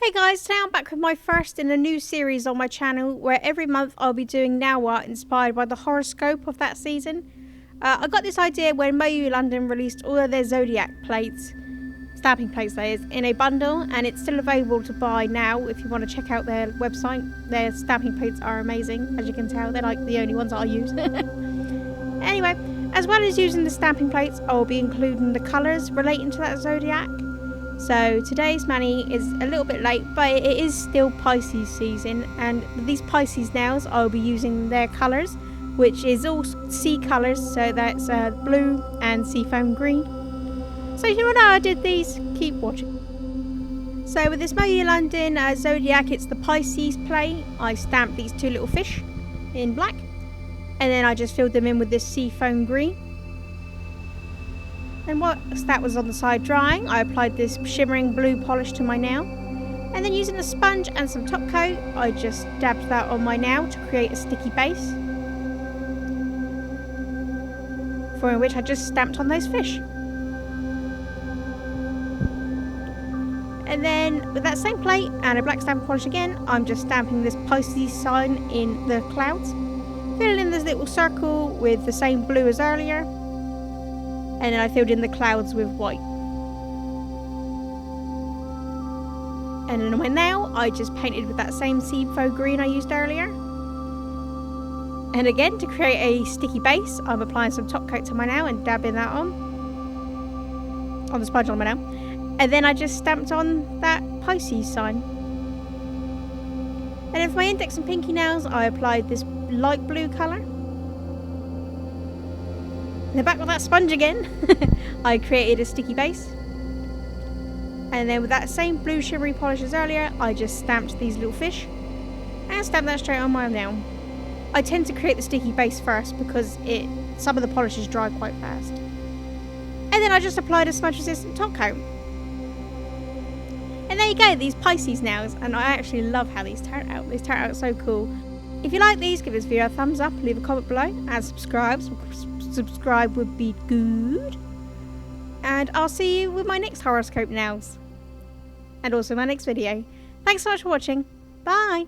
Hey guys, today I'm back with my first in a new series on my channel where every month I'll be doing nail art inspired by the horoscope of that season. I got this idea when Moyou London released all of their Zodiac plates, stamping plates that is, in a bundle, and it's still available to buy now if you want to check out their website. Their stamping plates are amazing, as you can tell, they're like the only ones I use. Anyway, as well as using the stamping plates, I'll be including the colours relating to that Zodiac. So today's mani is a little bit late, but it is still Pisces season, and these Pisces nails I'll be using their colours, which is all sea colours, so that's blue and seafoam green. So if you want to know how I did these, keep watching. So with this Moyou London Zodiac, it's the Pisces plate. I stamped these two little fish in black, and then I just filled them in with this seafoam green. And once that was on the side drying, I applied this shimmering blue polish to my nail. And then using a sponge and some top coat, I just dabbed that on my nail to create a sticky base, for which I just stamped on those fish. And then with that same plate and a black stamp polish again, I'm just stamping this Pisces sign in the clouds, filling in this little circle with the same blue as earlier. And then I filled in the clouds with white. And then on my nail, I just painted with that same seafoam green I used earlier. And again, to create a sticky base, I'm applying some top coat to my nail and dabbing that on the sponge on my nail. And then I just stamped on that Pisces sign. And then for my index and pinky nails, I applied this light blue colour. And then back with that sponge again, I created a sticky base. And then with that same blue shimmery polish as earlier, I just stamped these little fish and stamped that straight on my nail. I tend to create the sticky base first because some of the polishes dry quite fast. And then I just applied a smudge resistant top coat. And there you go, these Pisces nails, and I actually love how these turn out. These turn out so cool. If you like these, give this video a thumbs up, leave a comment below, and subscribe would be good. And I'll see you with my next horoscope nails, and also my next video. Thanks so much for watching. Bye.